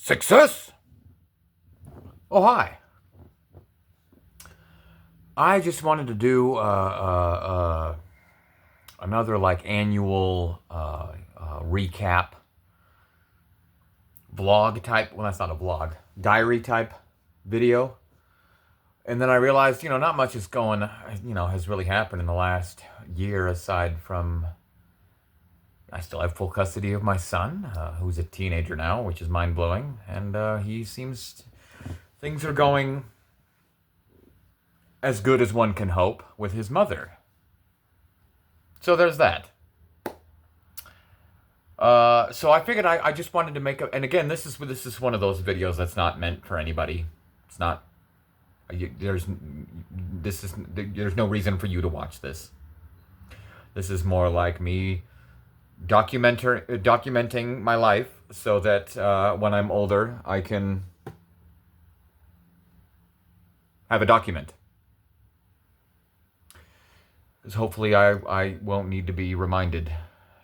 Success? Oh, hi. I just wanted to do another like annual recap vlog type. Well, that's not a vlog, diary type video. And then I realized, not much is going, has really happened in the last year aside from I still have full custody of my son, who's a teenager now, which is mind blowing. And things are going as good as one can hope with his mother. So there's that. So I figured I just wanted to make and again, this is one of those videos that's not meant for anybody. It's not. There's no reason for you to watch this. This is more like me documenting my life so that when I'm older, I can have a document. Because hopefully I won't need to be reminded.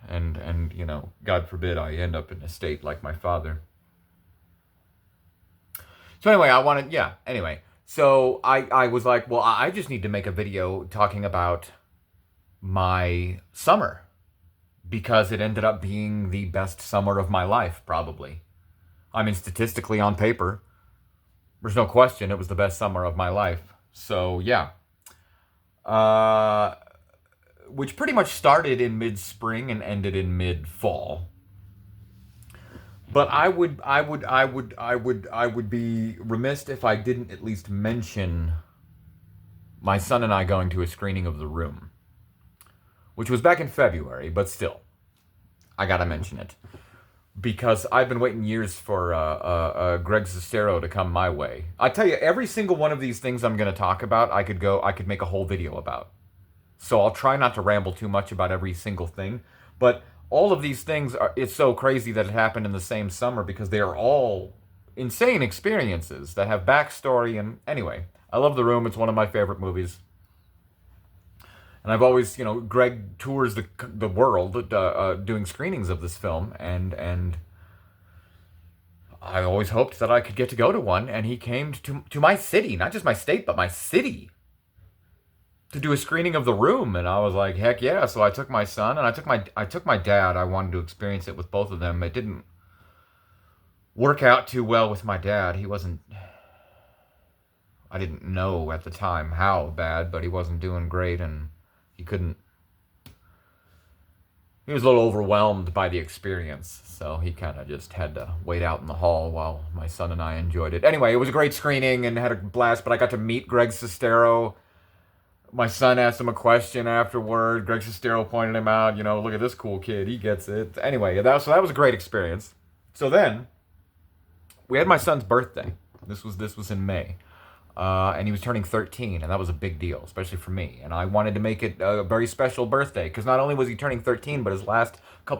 And God forbid I end up in a state like my father. So anyway, so I was like, well, I just need to make a video talking about my summer. Because it ended up being the best summer of my life, probably. I mean, statistically on paper, there's no question it was the best summer of my life. So, yeah. Which pretty much started in mid-spring and ended in mid-fall. But I would be remiss if I didn't at least mention my son and I going to a screening of The Room, which was back in February, but still, I gotta mention it because I've been waiting years for Greg Sestero to come my way. I tell you, every single one of these things I'm gonna talk about, I could make a whole video about. So I'll try not to ramble too much about every single thing, but all of these things it's so crazy that it happened in the same summer because they are all insane experiences that have backstory. And anyway, I love The Room. It's one of my favorite movies. And I've always, Greg tours the world doing screenings of this film, and I always hoped that I could get to go to one. And he came to my city, not just my state, but my city, to do a screening of The Room. And I was like, heck yeah! So I took my son and I took my dad. I wanted to experience it with both of them. It didn't work out too well with my dad. He wasn't. I didn't know at the time how bad, but he wasn't doing great, and he was a little overwhelmed by the experience, so he kind of just had to wait out in the hall while my son and I enjoyed it. Anyway, it was a great screening and had a blast, but I got to meet Greg Sestero. My son asked him a question afterward. Greg Sestero pointed him out, look at this cool kid, he gets it. Anyway, so that was a great experience. So then, we had my son's birthday. This was in May. And he was turning 13, and that was a big deal, especially for me. And I wanted to make it a very special birthday, because not only was he turning 13, but his last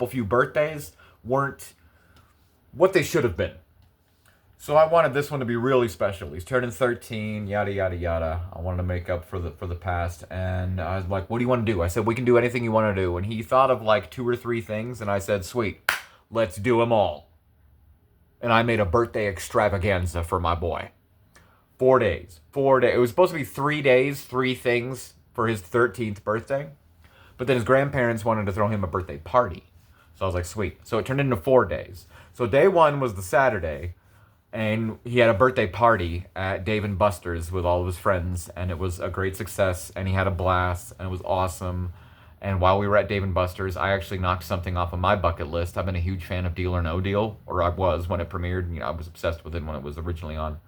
few birthdays weren't what they should have been. So I wanted this one to be really special. He's turning 13, yada, yada, yada. I wanted to make up for the past. And I was like, what do you want to do? I said, we can do anything you want to do. And he thought of like 2 or 3 things, and I said, sweet, let's do them all. And I made a birthday extravaganza for my boy. 4 days. 4 days. It was supposed to be 3 days, 3 things for his 13th birthday. But then his grandparents wanted to throw him a birthday party. So I was like, sweet. So it turned into 4 days. So day 1 was the Saturday. And he had a birthday party at Dave & Buster's with all of his friends. And it was a great success. And he had a blast. And it was awesome. And while we were at Dave & Buster's, I actually knocked something off of my bucket list. I've been a huge fan of Deal or No Deal. Or I was when it premiered. I was obsessed with it when it was originally on.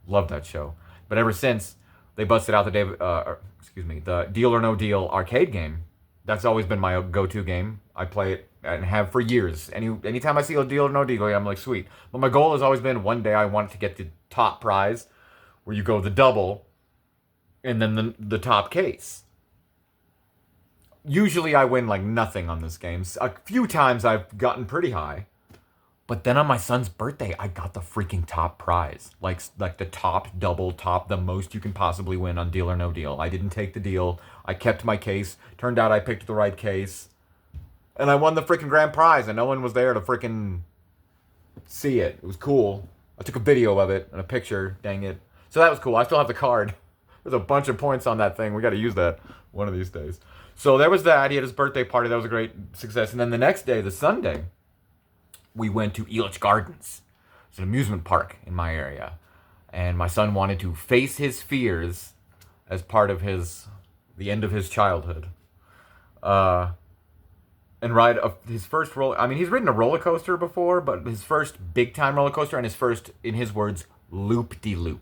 Love that show. But ever since they busted out the Deal or No Deal arcade game, that's always been my go-to game. I play it and have for years. Anytime I see a Deal or No Deal, I'm like, sweet. But my goal has always been one day I want to get the top prize, where you go the double, and then the top case. Usually I win like nothing on this game. A few times I've gotten pretty high. But then on my son's birthday, I got the freaking top prize. Like the top, double top, the most you can possibly win on Deal or No Deal. I didn't take the deal. I kept my case. Turned out I picked the right case. And I won the freaking grand prize, and no one was there to freaking see it. It was cool. I took a video of it and a picture. Dang it! So that was cool. I still have the card. There's a bunch of points on that thing. We got to use that one of these days. So there was that. He had his birthday party. That was a great success. And then the next day, the Sunday, we went to Elitch Gardens. It's an amusement park in my area. And my son wanted to face his fears as part of the end of his childhood. And ride his first roller. I mean, he's ridden a roller coaster before, but his first big time roller coaster and his first, in his words, loop-de-loop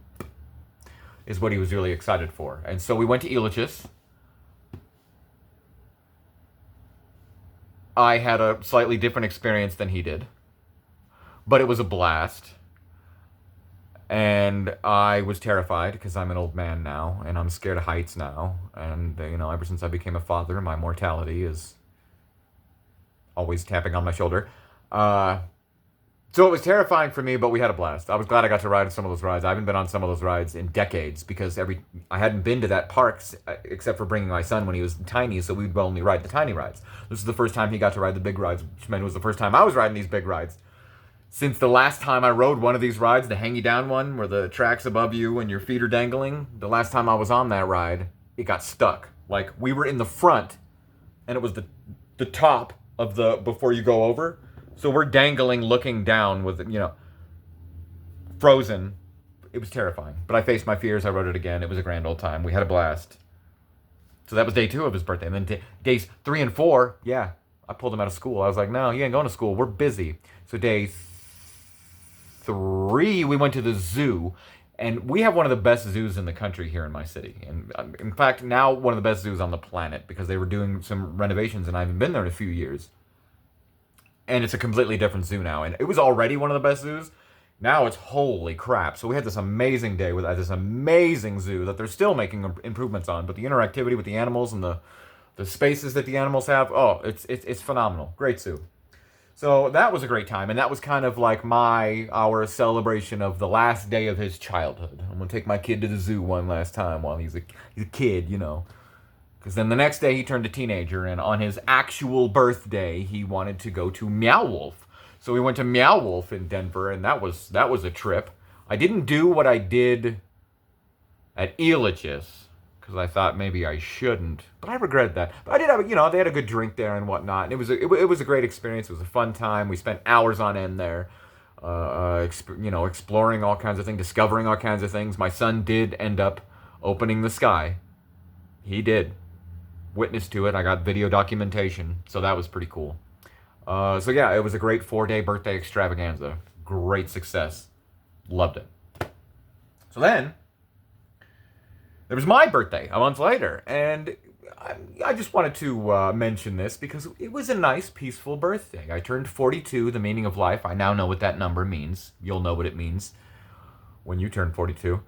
is what he was really excited for. And so we went to Elitch's. I had a slightly different experience than he did, but it was a blast. And I was terrified because I'm an old man now, and I'm scared of heights now. And, ever since I became a father, my mortality is always tapping on my shoulder. So it was terrifying for me, but we had a blast. I was glad I got to ride some of those rides. I haven't been on some of those rides in decades because I hadn't been to that park except for bringing my son when he was tiny, so we'd only ride the tiny rides. This is the first time he got to ride the big rides, which meant it was the first time I was riding these big rides. Since the last time I rode one of these rides, the hangy down one, where the track's above you and your feet are dangling, the last time I was on that ride, it got stuck. Like, we were in the front, and it was the top of before you go over. So we're dangling, looking down with, frozen. It was terrifying. But I faced my fears. I rode it again. It was a grand old time. We had a blast. So that was day 2 of his birthday. And then days 3 and 4, yeah, I pulled him out of school. I was like, no, he ain't going to school. We're busy. So day 3, we went to the zoo. And we have one of the best zoos in the country here in my city. And in fact, now one of the best zoos on the planet because they were doing some renovations and I haven't been there in a few years. And it's a completely different zoo now. And it was already one of the best zoos. Now it's holy crap. So we had this amazing day with this amazing zoo that they're still making improvements on. But the interactivity with the animals and the spaces that the animals have, it's phenomenal. Great zoo. So that was a great time. And that was kind of like our celebration of the last day of his childhood. I'm going to take my kid to the zoo one last time while he's a kid, Because then the next day he turned a teenager, and on his actual birthday, he wanted to go to Meow Wolf. So we went to Meow Wolf in Denver, and that was a trip. I didn't do what I did at Elitch's, because I thought maybe I shouldn't. But I regret that. But I did have, they had a good drink there and whatnot. And it was a great experience. It was a fun time. We spent hours on end there, exploring all kinds of things, discovering all kinds of things. My son did end up opening the sky. He did. Witness to it. I got video documentation, so that was pretty cool. So yeah, it was a great 4-day birthday extravaganza. Great success. Loved it. So then, there was my birthday a month later, and I just wanted to mention this because it was a nice, peaceful birthday. I turned 42, the meaning of life. I now know what that number means. You'll know what it means when you turn 42.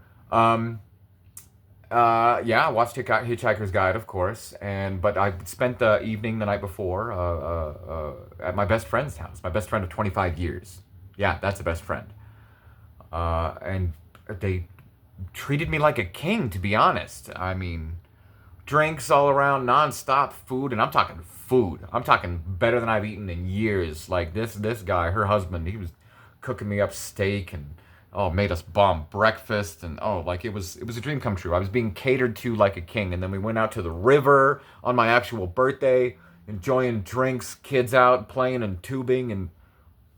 Yeah, I watched Hitchhiker's Guide, of course, but I spent the evening the night before at my best friend's house. My best friend of 25 years. Yeah, that's a best friend. And they treated me like a king, to be honest. I mean, drinks all around, non-stop food, and I'm talking food. I'm talking better than I've eaten in years. Like this guy, her husband, he was cooking me up steak and made us bomb breakfast, and it was a dream come true. I was being catered to like a king, and then we went out to the river on my actual birthday, enjoying drinks, kids out playing and tubing, and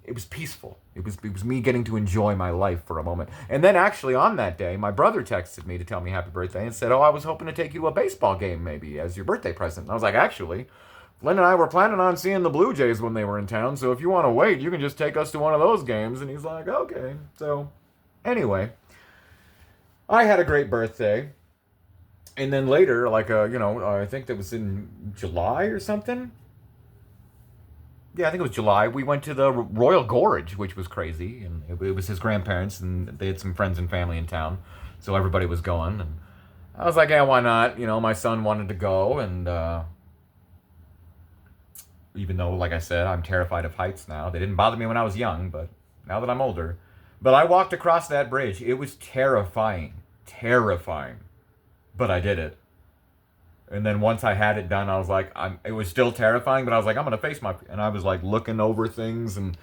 it was peaceful. It was me getting to enjoy my life for a moment. And then actually on that day, my brother texted me to tell me happy birthday and said, I was hoping to take you to a baseball game maybe as your birthday present. And I was like, actually, Lynn and I were planning on seeing the Blue Jays when they were in town, so if you want to wait, you can just take us to one of those games. And he's like, okay. So anyway, I had a great birthday. And then later, I think that was in July or something. Yeah, I think it was July. We went to the Royal Gorge, which was crazy. And it was his grandparents, and they had some friends and family in town. So everybody was going. And I was like, yeah, why not? My son wanted to go. And even though, like I said, I'm terrified of heights now. They didn't bother me when I was young, but now that I'm older. But I walked across that bridge. It was terrifying. Terrifying. But I did it. And then once I had it done, I was like, it was still terrifying, but I was like, I'm going to face and I was like looking over things and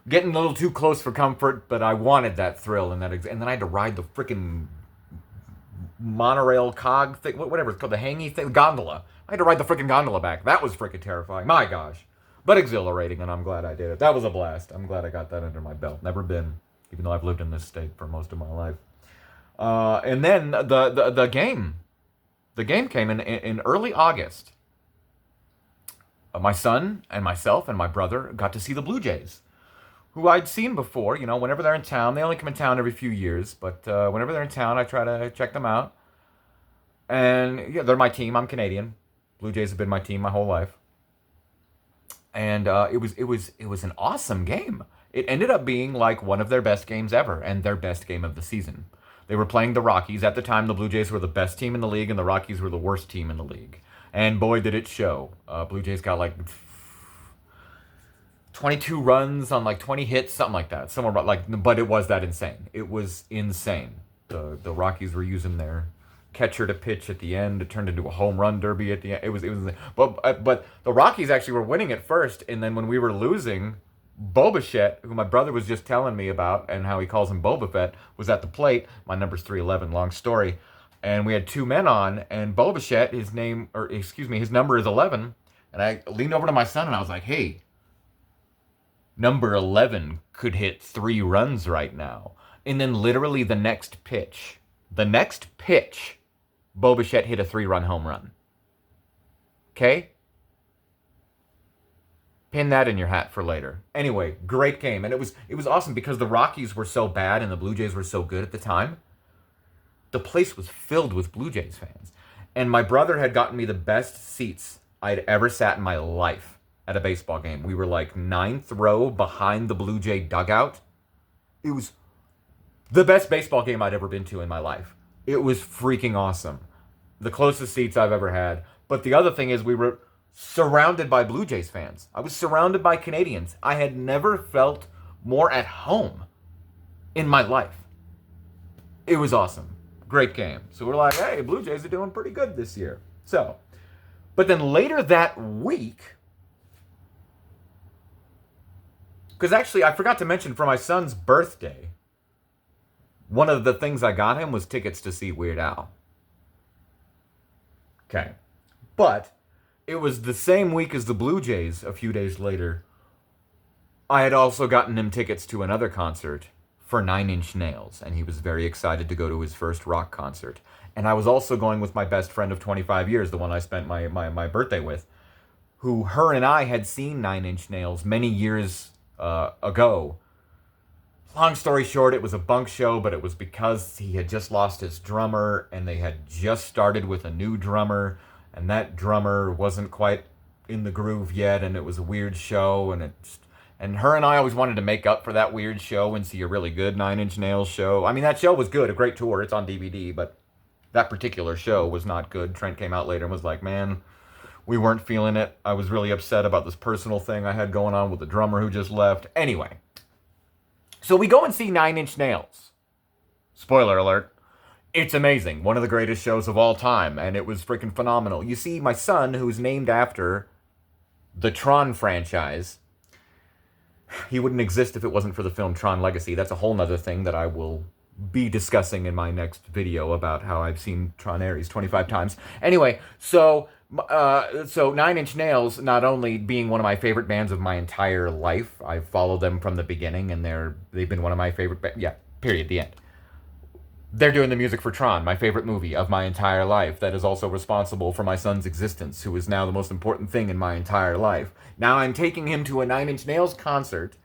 getting a little too close for comfort, but I wanted that thrill and and then I had to ride the freaking monorail cog thing, whatever it's called, the hangy thing, gondola. I had to ride the freaking gondola back. That was freaking terrifying. My gosh. But exhilarating, and I'm glad I did it. That was a blast. I'm glad I got that under my belt. Never been, even though I've lived in this state for most of my life. And then the game came in early August. My son and myself and my brother got to see the Blue Jays, who I'd seen before. You know, whenever they're in town, they only come in town every few years, but whenever they're in town, I try to check them out. And yeah, they're my team. I'm Canadian. Blue Jays have been my team my whole life, and it was an awesome game. It ended up being like one of their best games ever, and their best game of the season. They were playing the Rockies at the time. The Blue Jays were the best team in the league, and the Rockies were the worst team in the league. And boy, did it show. Blue Jays got like 22 runs on like 20 hits, something like that. Somewhere about like, but it was that insane. It was insane. The Rockies were using their catcher to pitch at the end. It turned into a home run derby at the end. It was. But the Rockies actually were winning at first, and then when we were losing, Bo Bichette, who my brother was just telling me about, and how he calls him Boba Fett, was at the plate. My number's 311. Long story. And we had two men on, and Bo Bichette, his number is 11. And I leaned over to my son and I was like, "Hey, number 11 could hit 3 runs right now." And then literally the next pitch, Bo Bichette hit a 3-run home run. Okay? Pin that in your hat for later. Anyway, great game. And it was awesome because the Rockies were so bad and the Blue Jays were so good at the time. The place was filled with Blue Jays fans. And my brother had gotten me the best seats I'd ever sat in my life at a baseball game. We were like 9th row behind the Blue Jay dugout. It was the best baseball game I'd ever been to in my life. It was freaking awesome. The closest seats I've ever had. But the other thing is we were surrounded by Blue Jays fans. I was surrounded by Canadians. I had never felt more at home in my life. It was awesome. Great game. So we're like, hey, Blue Jays are doing pretty good this year. So, but then later that week, because actually I forgot to mention for my son's birthday, one of the things I got him was tickets to see Weird Al. Okay. But it was the same week as the Blue Jays, a few days later. I had also gotten him tickets to another concert for Nine Inch Nails, and he was very excited to go to his first rock concert. And I was also going with my best friend of 25 years, the one I spent my birthday with, who her and I had seen Nine Inch Nails many years ago. Long story short, it was a bunk show, but it was because he had just lost his drummer, and they had just started with a new drummer, and that drummer wasn't quite in the groove yet, and it was a weird show, and her and I always wanted to make up for that weird show and see a really good Nine Inch Nails show. I mean, that show was good, a great tour. It's on DVD, but that particular show was not good. Trent came out later and was like, "Man, we weren't feeling it. I was really upset about this personal thing I had going on with the drummer who just left." Anyway, so we go and see Nine Inch Nails. Spoiler alert. It's amazing. One of the greatest shows of all time, and it was freaking phenomenal. You see, my son, who's named after the Tron franchise, he wouldn't exist if it wasn't for the film Tron Legacy. That's a whole nother thing that I will be discussing in my next video about how I've seen Tron Ares 25 times. Anyway, so Nine Inch Nails, not only being one of my favorite bands of my entire life, I've followed them from the beginning, and they've been one of my favorite period, the end. They're doing the music for Tron, my favorite movie of my entire life, that is also responsible for my son's existence, who is now the most important thing in my entire life. Now I'm taking him to a Nine Inch Nails concert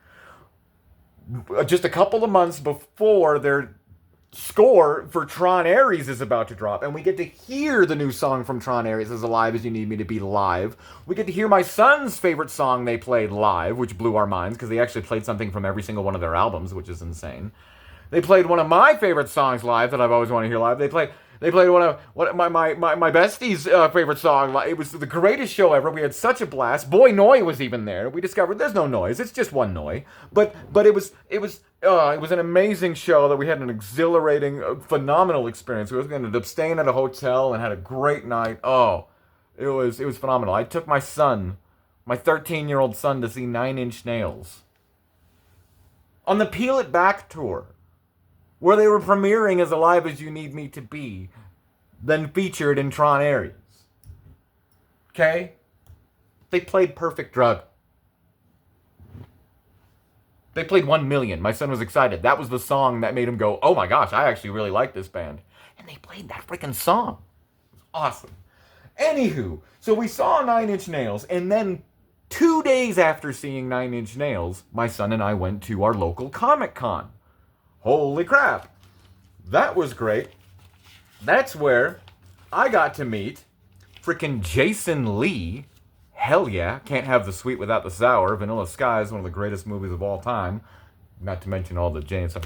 just a couple of months before their score for Tron Ares is about to drop, and we get to hear the new song from Tron Ares, As Alive As You Need Me to Be live. We get to hear my son's favorite song they played live, which blew our minds, because they actually played something from every single one of their albums, which is insane. They played one of my favorite songs live that I've always wanted to hear live. They played one of my bestie's favorite song. It was the greatest show ever. We had such a blast. Boy Noi was even there. We discovered there's no noise. It's just one Noi. But it was an amazing show that we had an exhilarating, phenomenal experience. We ended up staying at a hotel and had a great night. Oh, it was phenomenal. I took my 13-year-old son, to see Nine Inch Nails. on the Peel It Back tour, where they were premiering as Alive as You Need Me to Be, then featured in Tron Ares. Okay? They played Perfect Drug. They played 1 Million. My son was excited. That was the song that made him go, oh my gosh, I actually really like this band. And they played that freaking song. It was awesome. Anywho, so we saw Nine Inch Nails, and then 2 days after seeing Nine Inch Nails, my son and I went to our local Comic-Con. Holy crap. That was great. That's where I got to meet freaking Jason Lee. Hell yeah, can't have the sweet without the sour. Vanilla Sky is one of the greatest movies of all time. Not to mention all the Jay and stuff.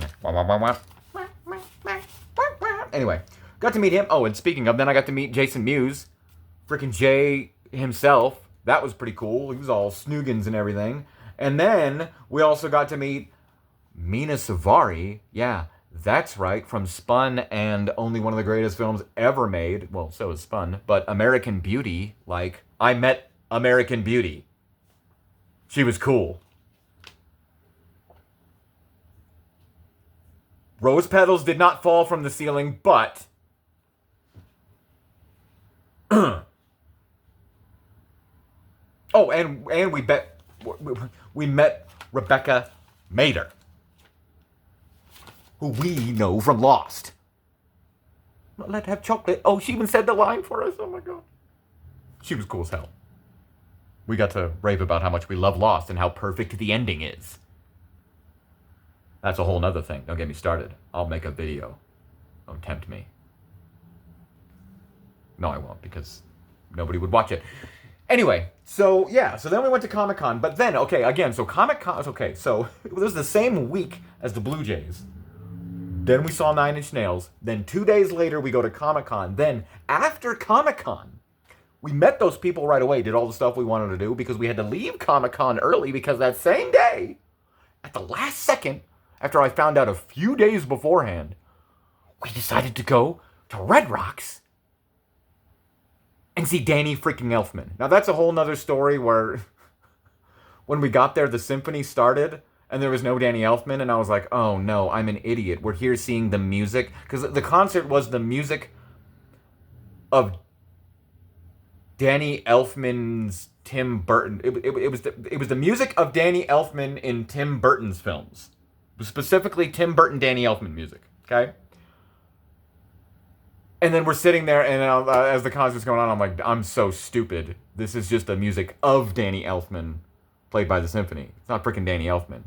Anyway, got to meet him. Oh, and speaking of, then I got to meet Jason Mewes. Freaking Jay himself. That was pretty cool. He was all snoogans and everything. And then we also got to meet Mina Savari. Yeah, that's right, from Spun and only one of the greatest films ever made. Well, so is Spun. But American Beauty. Like, I met American Beauty. She was cool. Rose petals did not fall from the ceiling, but oh, and we met Rebecca Mader, who we know from Lost. Let's have chocolate. Oh, she even said the line for us. Oh my god. She was cool as hell. We got to rave about how much we love Lost and how perfect the ending is. That's a whole nother thing. Don't get me started. I'll make a video. Don't tempt me. No, I won't, because nobody would watch it. Anyway, so yeah, so then we went to Comic-Con, but then, okay, again, so Comic-Con, okay, so it was the same week as the Blue Jays. Then we saw Nine Inch Nails. Then 2 days later, we go to Comic-Con. Then, after Comic-Con, we met those people right away, did all the stuff we wanted to do, because we had to leave Comic-Con early, because that same day, at the last second, after I found out a few days beforehand, we decided to go to Red Rocks and see Danny freaking Elfman. Now, that's a whole nother story where when we got there, the symphony started, and there was no Danny Elfman, and I was like, oh no, I'm an idiot. We're here seeing the music, because the concert was the music of Danny Elfman's Tim Burton. It was the music of Danny Elfman in Tim Burton's films. Specifically Tim Burton, Danny Elfman music. Okay? And then we're sitting there, and as the concert's going on, I'm like, I'm so stupid. This is just the music of Danny Elfman played by the symphony. It's not freaking Danny Elfman.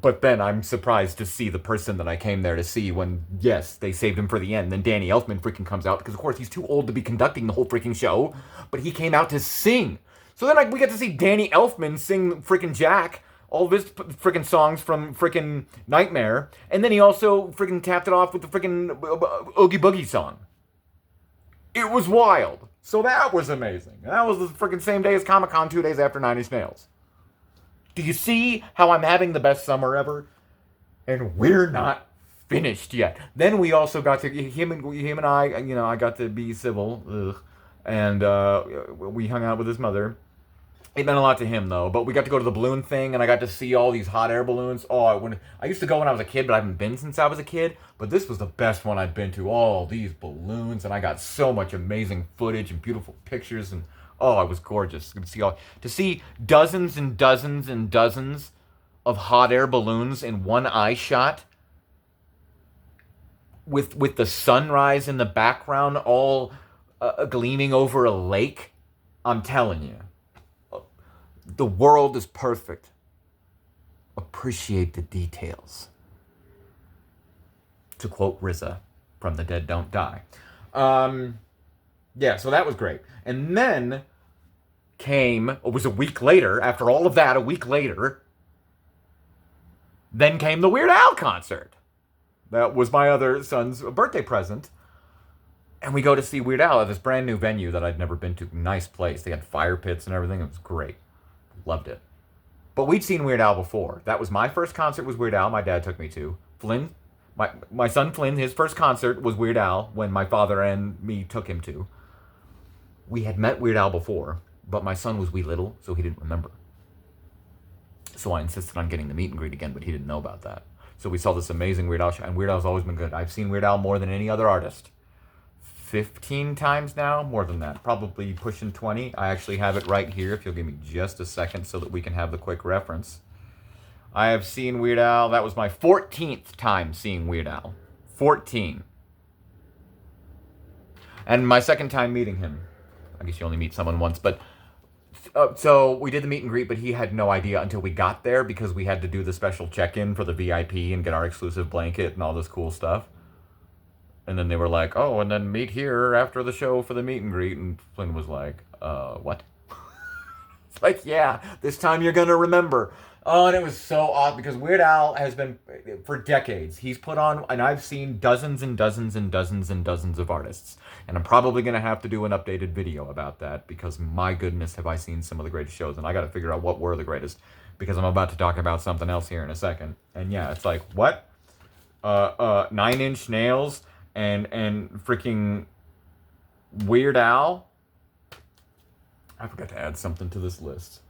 But then I'm surprised to see the person that I came there to see when, yes, they saved him for the end. Then Danny Elfman freaking comes out, because of course he's too old to be conducting the whole freaking show, but he came out to sing. So then we get to see Danny Elfman sing freaking Jack, all of his freaking songs from freaking Nightmare, and then he also freaking tapped it off with the freaking Oogie Boogie song. It was wild. So that was amazing. And that was the freaking same day as Comic-Con, 2 days after Nine Inch Nails. Do you see how I'm having the best summer ever? And we're not finished yet. Then we also got to, him and I, you know, I got to be civil, and we hung out with his mother. It meant a lot to him, though. But we got to go to the balloon thing, and I got to see all these hot air balloons. Oh, I used to go when I was a kid, but I haven't been since I was a kid. But this was the best one I'd been to. All these balloons, and I got so much amazing footage and beautiful pictures, and oh, it was gorgeous. To see dozens and dozens and dozens of hot air balloons in one eye shot, with the sunrise in the background, all gleaming over a lake. I'm telling you. The world is perfect. Appreciate the details. To quote RZA from The Dead Don't Die. Yeah, so that was great. And then it was a week later, after all of that, a week later, then came the Weird Al concert. That was my other son's birthday present. And we go to see Weird Al at this brand new venue that I'd never been to. Nice place. They had fire pits and everything. It was great. Loved it. But we'd seen Weird Al before. That was my first concert was Weird Al. My dad took me to. Flynn, my son Flynn, his first concert was Weird Al when my father and me took him to. We had met Weird Al before, but my son was wee little, so he didn't remember. So I insisted on getting the meet and greet again, but he didn't know about that. So we saw this amazing Weird Al show, and Weird Al's always been good. I've seen Weird Al more than any other artist. 15 times now, more than that, probably pushing 20. I actually have it right here if you'll give me just a second so that we can have the quick reference. I have seen Weird Al. That was my 14th time seeing Weird Al. 14. And my second time meeting him. I guess you only meet someone once, but so we did the meet and greet, but he had no idea until we got there because we had to do the special check-in for the VIP and get our exclusive blanket and all this cool stuff. And then they were like, oh, and then meet here after the show for the meet and greet. And Flynn was like, what? It's like, yeah, this time you're going to remember. Oh, and it was so odd because Weird Al has been, for decades, he's put on, and I've seen dozens and dozens and dozens and dozens of artists. And I'm probably going to have to do an updated video about that because my goodness, have I seen some of the greatest shows. And I got to figure out what were the greatest because I'm about to talk about something else here in a second. And yeah, it's like, what? 9 Inch Nails and freaking Weird Al. I forgot to add something to this list.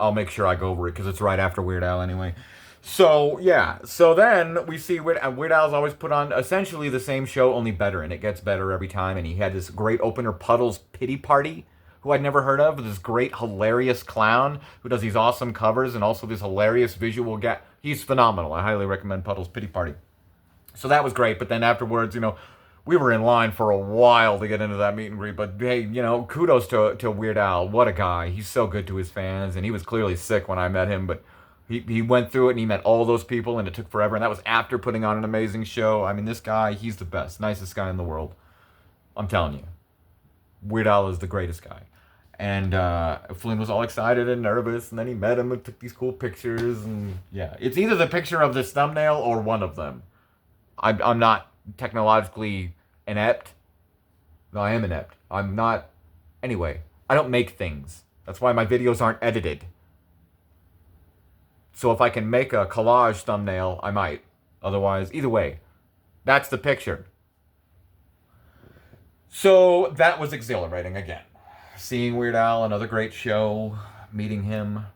I'll make sure I go over it because it's right after Weird Al anyway. So, yeah. So then we see Weird Al's always put on essentially the same show, only better. And it gets better every time. And he had this great opener, Puddle's Pity Party, who I'd never heard of. This great, hilarious clown who does these awesome covers and also this hilarious visual He's phenomenal. I highly recommend Puddle's Pity Party. So that was great. But then afterwards, we were in line for a while to get into that meet and greet, but hey, kudos to Weird Al. What a guy. He's so good to his fans, and he was clearly sick when I met him, but he went through it, and he met all those people, and it took forever, and that was after putting on an amazing show. I mean, this guy, he's the best, nicest guy in the world. I'm telling you. Weird Al is the greatest guy. And Flynn was all excited and nervous, and then he met him and took these cool pictures, and yeah. It's either the picture of this thumbnail or one of them. I'm not technologically inept. No, I am inept. I'm not. Anyway, I don't make things. That's why my videos aren't edited. So if I can make a collage thumbnail, I might. Otherwise, either way, that's the picture. So that was exhilarating again. Seeing Weird Al, another great show, meeting him.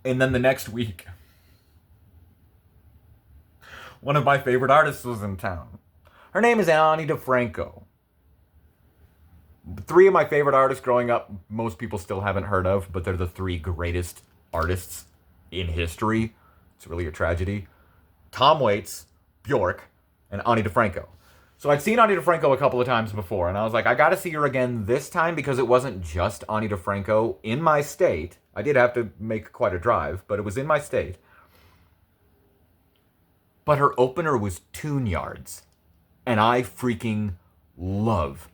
And then the next week, one of my favorite artists was in town. Her name is Ani DiFranco. 3 of my favorite artists growing up, most people still haven't heard of, but they're the 3 greatest artists in history. It's really a tragedy. Tom Waits, Bjork, and Ani DiFranco. So I'd seen Ani DiFranco a couple of times before, and I was like, I gotta see her again this time because it wasn't just Ani DiFranco in my state. I did have to make quite a drive, but it was in my state. But her opener was Tune Yards. And I freaking love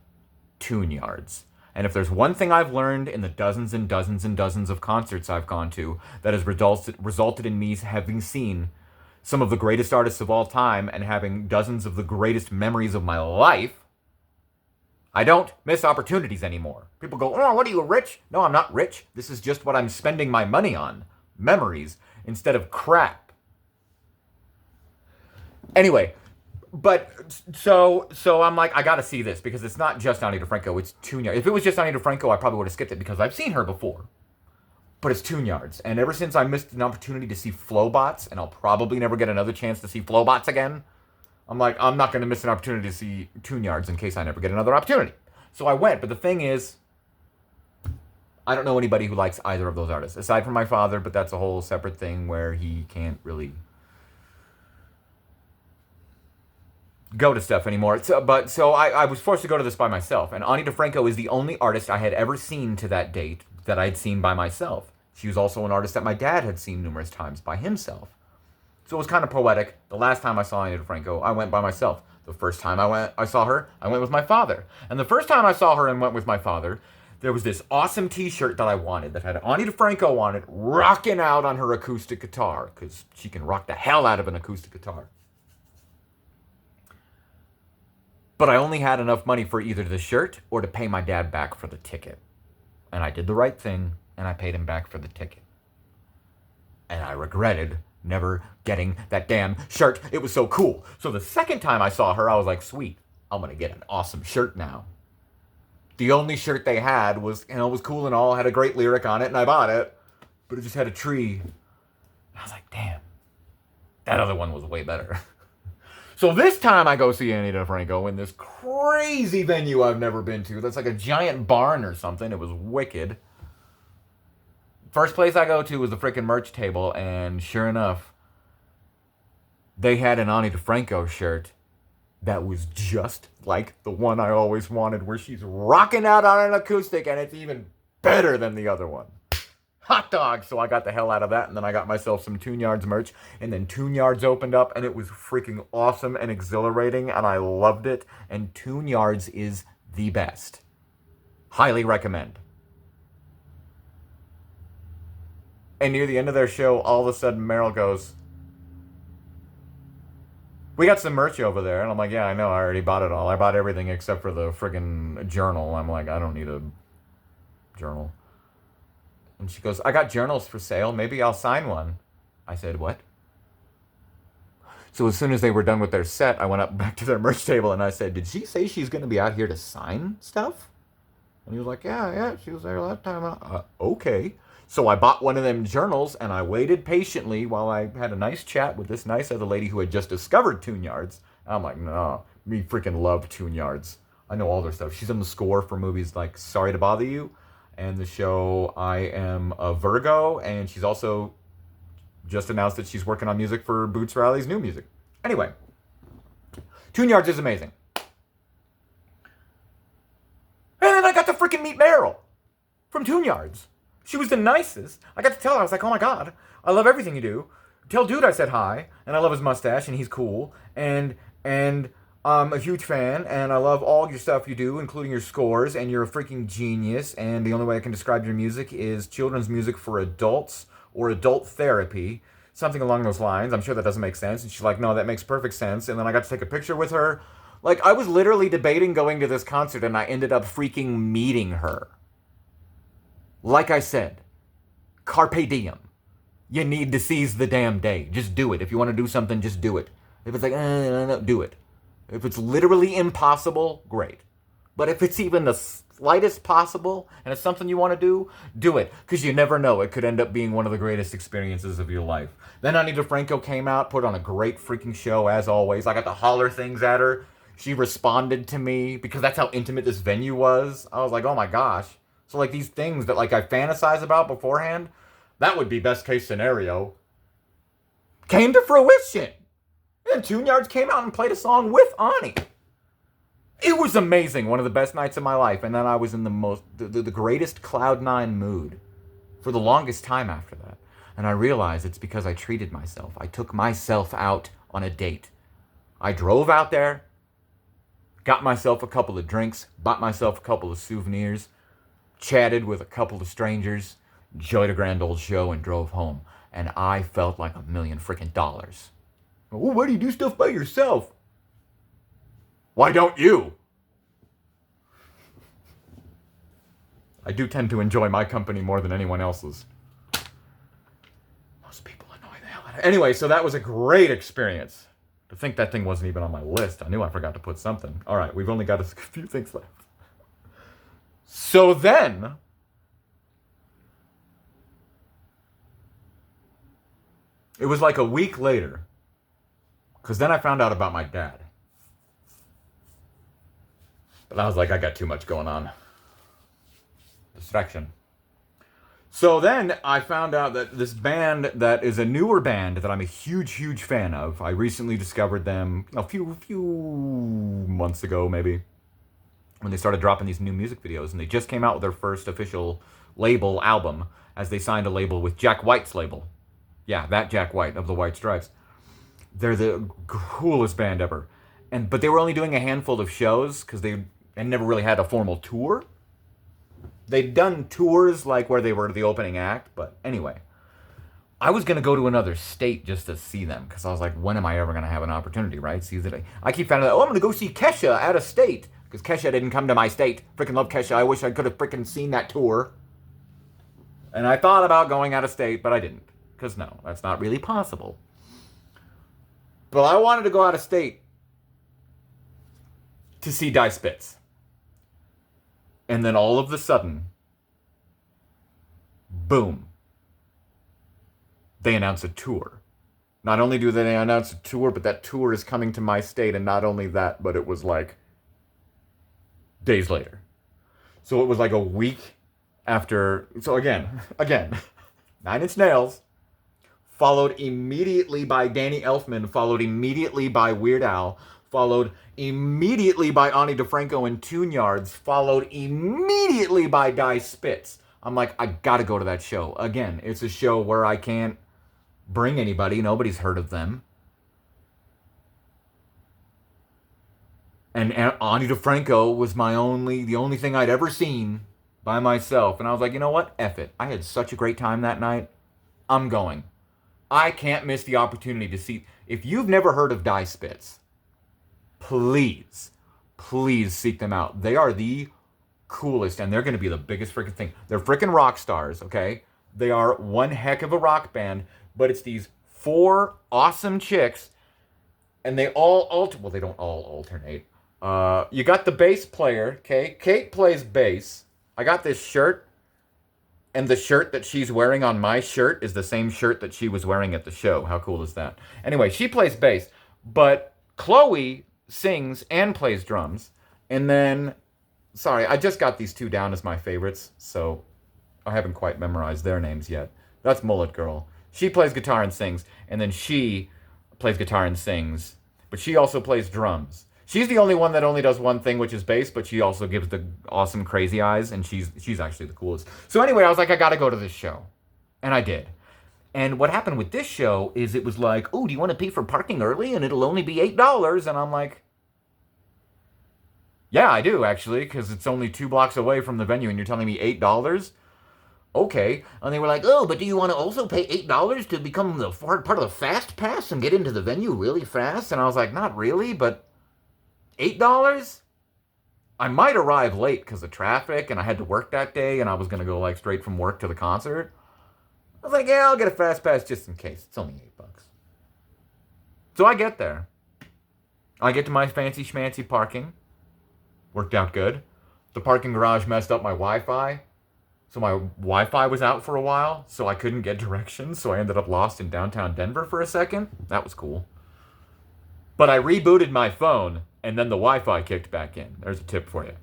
Tune Yards. And if there's one thing I've learned in the dozens and dozens and dozens of concerts I've gone to that has resulted in me having seen some of the greatest artists of all time and having dozens of the greatest memories of my life, I don't miss opportunities anymore. People go, oh, what are you, rich? No, I'm not rich. This is just what I'm spending my money on. Memories instead of crap. Anyway, but so I'm like, I gotta see this because it's not just Ani DiFranco, it's Tune Yards. If it was just Ani DiFranco, I probably would have skipped it because I've seen her before. But it's Tune Yards. And ever since I missed an opportunity to see Flowbots, and I'll probably never get another chance to see Flowbots again, I'm like, I'm not gonna miss an opportunity to see Tune Yards in case I never get another opportunity. So I went, but the thing is, I don't know anybody who likes either of those artists, aside from my father, but that's a whole separate thing where he can't really go to stuff anymore. So I was forced to go to this by myself. And Ani DiFranco is the only artist I had ever seen to that date that I'd seen by myself. She was also an artist that my dad had seen numerous times by himself. So it was kind of poetic. The last time I saw Ani DiFranco, I went by myself. The first time I saw her, I went with my father. And the first time I saw her and went with my father, there was this awesome t-shirt that I wanted that had Ani DiFranco on it, rocking out on her acoustic guitar, because she can rock the hell out of an acoustic guitar. But I only had enough money for either the shirt or to pay my dad back for the ticket. And I did the right thing, and I paid him back for the ticket. And I regretted never getting that damn shirt. It was so cool. So the second time I saw her, I was like, sweet, I'm going to get an awesome shirt now. The only shirt they had was, was cool and all, had a great lyric on it, and I bought it. but it just had a tree. I was like, damn, that other one was way better. So this time I go see Ani DiFranco in this crazy venue I've never been to. That's like a giant barn or something. It was wicked. First place I go to was the freaking merch table, and sure enough, they had an Ani DiFranco shirt that was just like the one I always wanted, where she's rocking out on an acoustic, and it's even better than the other one. Hot dog! So I got the hell out of that, and then I got myself some Tune Yards merch, and then Tune Yards opened up, and it was freaking awesome and exhilarating, and I loved it, and Tune Yards is the best. Highly recommend. And near the end of their show, all of a sudden Meryl goes, we got some merch over there. And I'm like, yeah, I know. I already bought it all. I bought everything except for the friggin' journal. I'm like, I don't need a journal. And she goes, I got journals for sale. Maybe I'll sign one. I said, what? So as soon as they were done with their set, I went up back to their merch table and I said, did she say she's going to be out here to sign stuff? And he was like, yeah, she was there last time. Okay. So I bought one of them journals and I waited patiently while I had a nice chat with this nice other lady who had just discovered Tune Yards. And I'm like, no, me freaking love Tune Yards. I know all their stuff. She's on the score for movies like Sorry to Bother You and the show I Am a Virgo. And she's also just announced that she's working on music for Boots Riley's new music. Anyway, Tune Yards is amazing. And then I got to freaking meet Meryl from Tune Yards. She was the nicest. I got to tell her, I was like, oh my God, I love everything you do. Tell Dude I said hi, and I love his mustache, and he's cool, and I'm a huge fan, and I love all your stuff you do, including your scores, and you're a freaking genius, and the only way I can describe your music is children's music for adults, or adult therapy, something along those lines. I'm sure that doesn't make sense. And she's like, no, that makes perfect sense. And then I got to take a picture with her. Like, I was literally debating going to this concert, and I ended up freaking meeting her. Like I said, carpe diem. You need to seize the damn day. Just do it. If you want to do something, just do it. If it's like, no, do it. If it's literally impossible, great. But if it's even the slightest possible, and it's something you want to do it. Because you never know. It could end up being one of the greatest experiences of your life. Then Ani DiFranco came out, put on a great freaking show, as always. I got to holler things at her. She responded to me, because that's how intimate this venue was. I was like, oh my gosh. So, like, these things that, like, I fantasize about beforehand, that would be best case scenario, came to fruition. And Tune Yards came out and played a song with Ani. It was amazing. One of the best nights of my life. And then I was in the greatest Cloud9 mood for the longest time after that. And I realized it's because I treated myself. I took myself out on a date. I drove out there, got myself a couple of drinks, bought myself a couple of souvenirs, chatted with a couple of strangers, enjoyed a grand old show, and drove home. And I felt like $1 million freaking dollars. Oh, why do you do stuff by yourself? Why don't you? I do tend to enjoy my company more than anyone else's. Most people annoy the hell out of me. Anyway, so that was a great experience. To think that thing wasn't even on my list. I knew I forgot to put something. All right, we've only got a few things left. So then, it was like a week later, because then I found out about my dad. But I was like, I got too much going on. Distraction. So then I found out that this band that is a newer band that I'm a huge, huge fan of. I recently discovered them a few months ago, maybe, when they started dropping these new music videos, and they just came out with their first official label album, as they signed a label with Jack White's label. Yeah, that Jack White of the White Stripes. They're the coolest band ever. But they were only doing a handful of shows, because they never really had a formal tour. They'd done tours, like, where they were the opening act, but anyway. I was going to go to another state just to see them, because I was like, when am I ever going to have an opportunity, right? I keep finding out, I'm going to go see Kesha out of state. Because Kesha didn't come to my state. Freaking love Kesha. I wish I could have freaking seen that tour. And I thought about going out of state, but I didn't. Because no, that's not really possible. But I wanted to go out of state to see Die Spitz. And then all of a sudden, boom. they announce a tour. Not only do they announce a tour, but that tour is coming to my state. And not only that, but it was like days later. So it was like a week after. So again, Nine Inch Nails, followed immediately by Danny Elfman, followed immediately by Weird Al, followed immediately by Ani DeFranco and Tune Yards, followed immediately by Die Spitz. I'm like, I gotta go to that show. Again, it's a show where I can't bring anybody. Nobody's heard of them. And Ani DeFranco was the only thing I'd ever seen by myself. And I was like, you know what? F it. I had such a great time that night. I'm going. I can't miss the opportunity to see. If you've never heard of Die Spitz, please seek them out. They are the coolest, and they're going to be the biggest freaking thing. They're freaking rock stars, okay? They are one heck of a rock band, but it's these 4 awesome chicks, and they all well, they don't all alternate. You got the bass player, okay? Kate plays bass. I got this shirt. And the shirt that she's wearing on my shirt is the same shirt that she was wearing at the show. How cool is that? Anyway, she plays bass. But Chloe sings and plays drums. And then, sorry, I just got these 2 down as my favorites. So I haven't quite memorized their names yet. That's Mullet Girl. She plays guitar and sings. And then she plays guitar and sings. But she also plays drums. She's the only one that only does one thing, which is bass, but she also gives the awesome crazy eyes, and she's actually the coolest. So anyway, I was like, I gotta go to this show. And I did. And what happened with this show is it was like, oh, do you want to pay for parking early? And it'll only be $8. And I'm like, yeah, I do, actually, because it's only 2 blocks away from the venue, and you're telling me $8? Okay. And they were like, oh, but do you want to also pay $8 to become the part of the fast pass and get into the venue really fast? And I was like, not really, but $8? I might arrive late because of traffic, and I had to work that day, and I was going to go like straight from work to the concert. I was like, yeah, I'll get a fast pass just in case. It's only $8. So I get there. I get to my fancy schmancy parking. Worked out good. The parking garage messed up my Wi-Fi. So my Wi-Fi was out for a while, so I couldn't get directions, so I ended up lost in downtown Denver for a second. That was cool. But I rebooted my phone, and then the Wi-Fi kicked back in. There's a tip for you.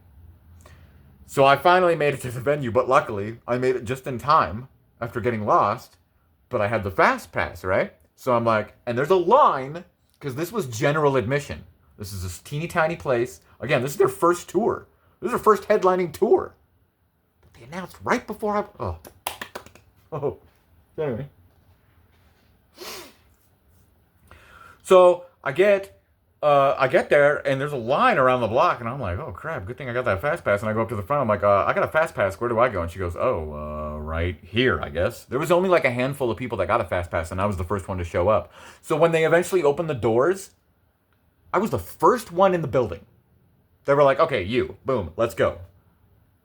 So I finally made it to the venue, but luckily, I made it just in time after getting lost. But I had the fast pass, right? So I'm like, and there's a line, because this was general admission. This is this teeny tiny place. Again, this is their first tour. This is their first headlining tour. But they announced right before Oh. Anyway. So I get there, and there's a line around the block, and I'm like, oh, crap, good thing I got that fast pass. And I go up to the front. I'm like, I got a fast pass. Where do I go? And she goes, right here, I guess. There was only like a handful of people that got a fast pass, and I was the first one to show up. So when they eventually opened the doors, I was the first one in the building. They were like, okay, you, boom, let's go.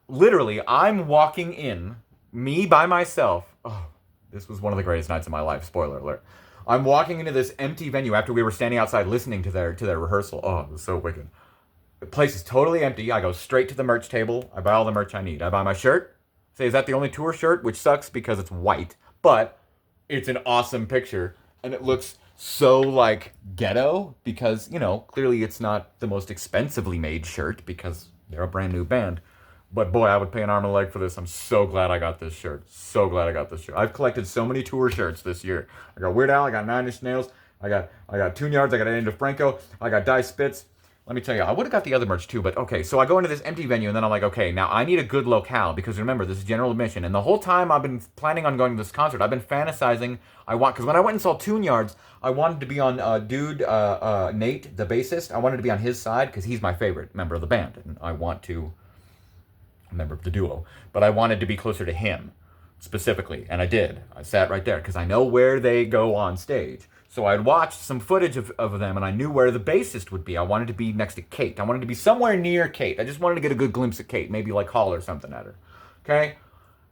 Literally, I'm walking in, me by myself. Oh, this was one of the greatest nights of my life. Spoiler alert. I'm walking into this empty venue after we were standing outside listening to their rehearsal. Oh, it was so wicked. The place is totally empty. I go straight to the merch table. I buy all the merch I need. I buy my shirt. Say, is that the only tour shirt? Which sucks because it's white. But it's an awesome picture. And it looks so, like, ghetto. Because, clearly it's not the most expensively made shirt. Because they're a brand new band. But boy, I would pay an arm and a leg for this. I'm so glad I got this shirt. So glad I got this shirt. I've collected so many tour shirts this year. I got Weird Al, I got Nine Inch Nails, I got Tune Yards, I got Ani DeFranco, I got Die Spitz. Let me tell you, I would have got the other merch too, but okay. So I go into this empty venue, and then I'm like, okay, now I need a good locale, because remember, this is general admission. And the whole time I've been planning on going to this concert, I've been fantasizing. Because when I went and saw Tune Yards, I wanted to be on Nate, the bassist. I wanted to be on his side, because he's my favorite member of the band, and I want to. Member of the duo, but I wanted to be closer to him specifically, and I did. I sat right there because I know where they go on stage. So I'd watched some footage of them, and I knew where the bassist would be. I wanted to be next to Kate. I wanted to be somewhere near Kate. I just wanted to get a good glimpse of Kate, maybe like holler something at her. Okay?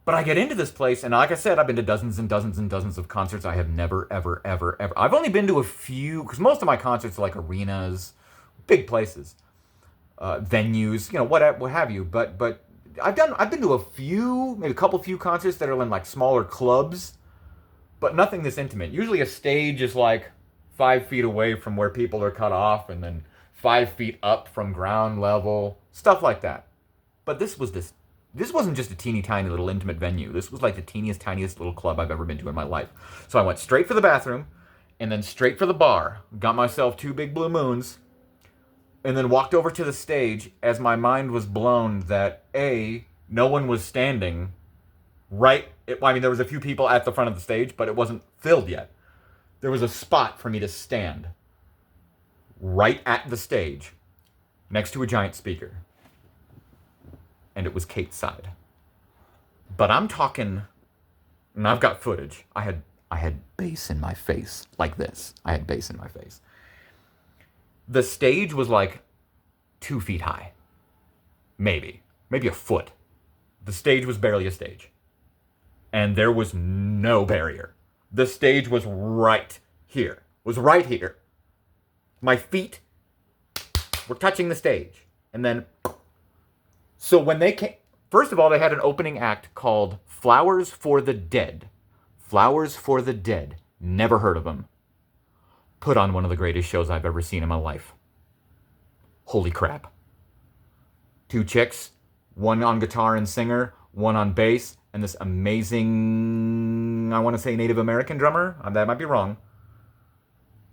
But I get into this place, and like I said, I've been to dozens and dozens and dozens of concerts. I have never, ever, ever, ever. I've only been to a few, because most of my concerts are like arenas, big places, venues, what have you. But I've been to a few, maybe a few concerts that are in like smaller clubs, but nothing this intimate. Usually a stage is like 5 feet away from where people are cut off, and then 5 feet up from ground level, stuff like that. But this wasn't just a teeny tiny little intimate venue. This was like the teeniest, tiniest little club I've ever been to in my life. So I went straight for the bathroom, and then straight for the bar. Got myself 2 big blue moons, and then walked over to the stage as my mind was blown that A, no one was standing there was a few people at the front of the stage, but it wasn't filled yet. There was a spot for me to stand right at the stage next to a giant speaker. And it was Kate's side. But I'm talking, and I've got footage. I had bass in my face like this. I had bass in my face. The stage was like 2 feet high. Maybe a foot. The stage was barely a stage. And there was no barrier. The stage was right here. My feet were touching the stage. And then, so when they came, first of all, they had an opening act called Flowers for the Dead. Flowers for the Dead. Never heard of them. Put on one of the greatest shows I've ever seen in my life. Holy crap. 2 chicks, one on guitar and singer, one on bass, and this amazing, I want to say Native American drummer. That might be wrong,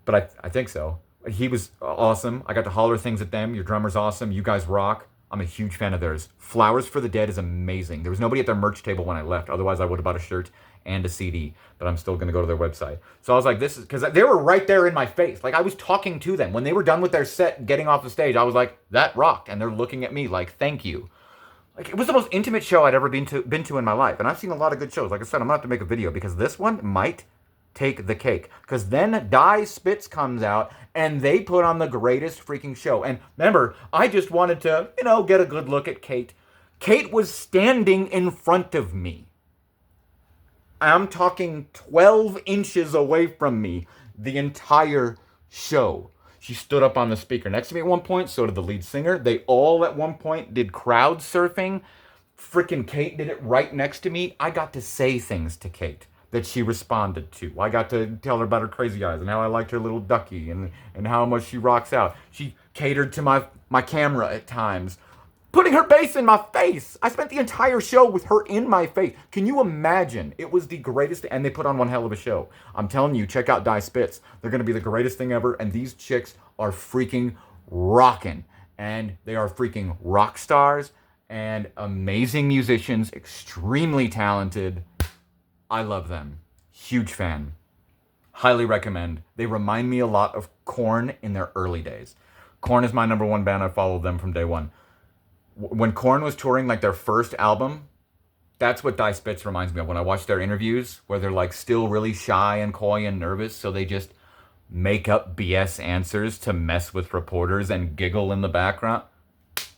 but I think so. He was awesome. I got to holler things at them. Your drummer's awesome. You guys rock. I'm a huge fan of theirs. Flowers for the Dead is amazing. There was nobody at their merch table when I left. Otherwise, I would have bought a shirt and a CD, but I'm still going to go to their website. So I was like, this is, because they were right there in my face. Like, I was talking to them. When they were done with their set, getting off the stage, I was like, that rocked. And they're looking at me like, thank you. Like, it was the most intimate show I'd ever been to in my life. And I've seen a lot of good shows. Like I said, I'm going to have to make a video because this one might take the cake. Because then Die Spitz comes out and they put on the greatest freaking show. And remember, I just wanted to, get a good look at Kate. Kate was standing in front of me. I'm talking 12 inches away from me the entire show. She stood up on the speaker next to me at one point. So did the lead singer. They all at one point did crowd surfing. Frickin' Kate did it right next to me. I got to say things to Kate that she responded to. I got to tell her about her crazy eyes and how I liked her little ducky and how much she rocks out. She catered to my camera at times, putting her bass in my face. I spent the entire show with her in my face. Can you imagine? It was the greatest, and they put on one hell of a show. I'm telling you, check out Die Spitz. They're going to be the greatest thing ever, and these chicks are freaking rocking. And they are freaking rock stars and amazing musicians, extremely talented. I love them. Huge fan. Highly recommend. They remind me a lot of Korn in their early days. Korn is my number one band. I followed them from day one. When Korn was touring like their first album, that's what Die Spitz reminds me of. When I watch their interviews where they're like still really shy and coy and nervous, so they just make up BS answers to mess with reporters and giggle in the background.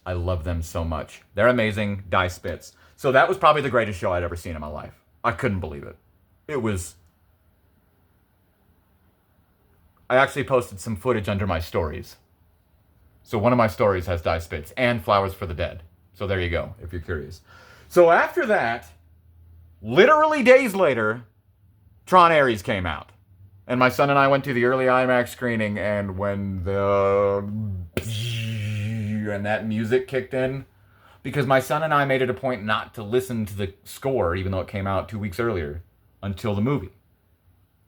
I love them so much. They're amazing. Die Spitz. So that was probably the greatest show I'd ever seen in my life. I couldn't believe it. I actually posted some footage under my stories. So one of my stories has Die Spitz and Flowers for the Dead. So there you go, if you're curious. So after that, literally days later, Tron Ares came out. And my son and I went to the early IMAX screening, and when that music kicked in, because my son and I made it a point not to listen to the score, even though it came out 2 weeks earlier, until the movie.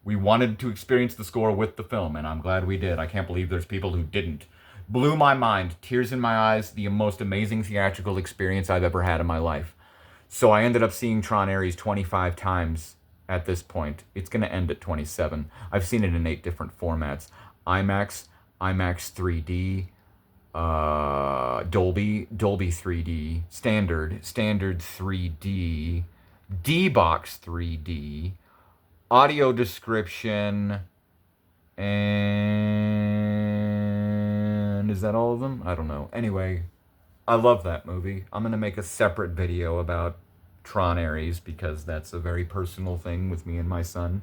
We wanted to experience the score with the film, and I'm glad we did. I can't believe there's people who didn't. Blew my mind, tears in my eyes, the most amazing theatrical experience I've ever had in my life. So I ended up seeing Tron Ares 25 times at this point. It's going to end at 27. I've seen it in 8 different formats. IMAX, IMAX 3D, Dolby 3D, Standard 3D, D-Box 3D, audio description, and is that all of them? I don't know. Anyway, I love that movie. I'm going to make a separate video about Tron Ares because that's a very personal thing with me and my son.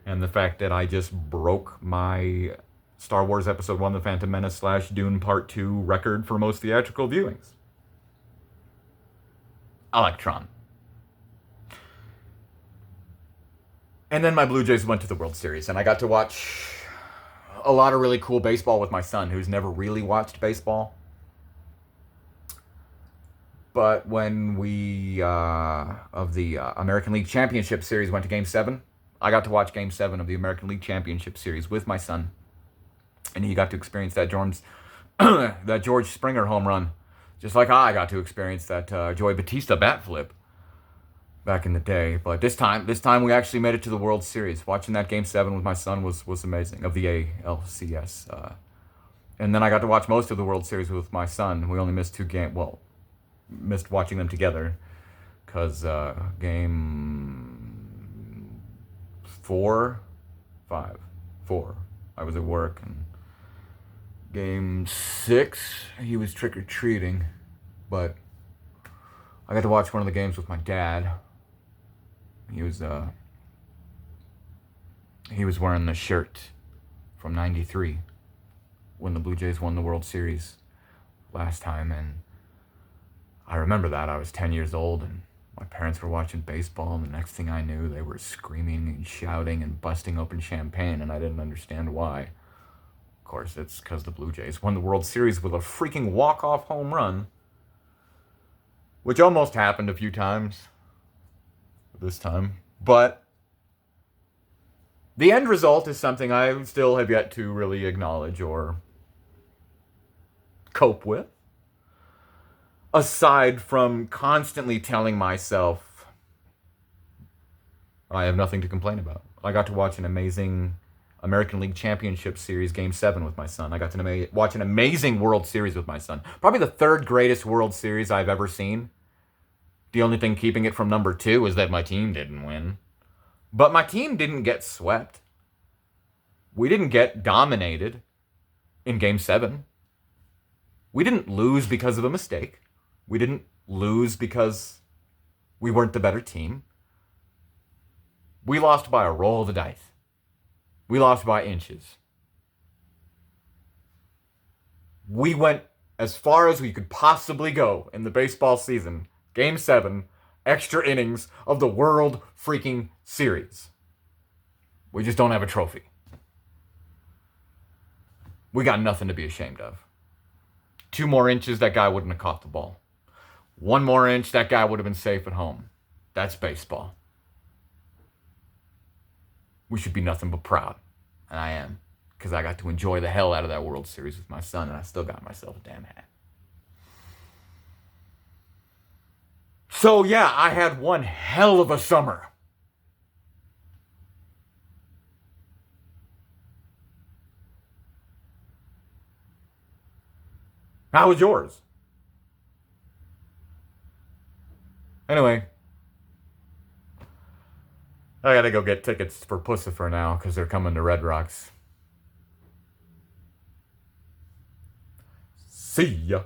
And the fact that I just broke my Star Wars Episode 1, The Phantom Menace / Dune Part 2 record for most theatrical viewings. I like Tron. And then my Blue Jays went to the World Series, and I got to watch a lot of really cool baseball with my son, who's never really watched baseball. But when we, of the American League Championship Series, went to Game 7, I got to watch Game 7 of the American League Championship Series with my son. And he got to experience that that George Springer home run, just like I got to experience that Joey Batista bat flip back in the day. But this time we actually made it to the World Series. Watching that Game 7 with my son was amazing, of the ALCS. And then I got to watch most of the World Series with my son. We only missed 2 games. Well, missed watching them together because game 4, I was at work, and game 6 he was trick-or-treating. But I got to watch one of the games with my dad. He was wearing the shirt from '93 when the Blue Jays won the World Series last time, and I remember that. I was 10 years old, and my parents were watching baseball, and the next thing I knew, they were screaming and shouting and busting open champagne, and I didn't understand why. Of course, it's because the Blue Jays won the World Series with a freaking walk-off home run, which almost happened a few times this time. But the end result is something I still have yet to really acknowledge or cope with. Aside from constantly telling myself I have nothing to complain about. I got to watch an amazing American League Championship Series Game 7 with my son. I got to watch an amazing World Series with my son. Probably the 3rd greatest World Series I've ever seen. The only thing keeping it from number 2 is that my team didn't win. But my team didn't get swept. We didn't get dominated in Game 7. We didn't lose because of a mistake. We didn't lose because we weren't the better team. We lost by a roll of the dice. We lost by inches. We went as far as we could possibly go in the baseball season. Game 7, extra innings of the World freaking Series. We just don't have a trophy. We got nothing to be ashamed of. 2 more inches, that guy wouldn't have caught the ball. 1 more inch, that guy would have been safe at home. That's baseball. We should be nothing but proud. And I am. Because I got to enjoy the hell out of that World Series with my son, and I still got myself a damn hat. So yeah, I had one hell of a summer. How was yours? Anyway, I gotta go get tickets for Pussifer now because they're coming to Red Rocks. See ya.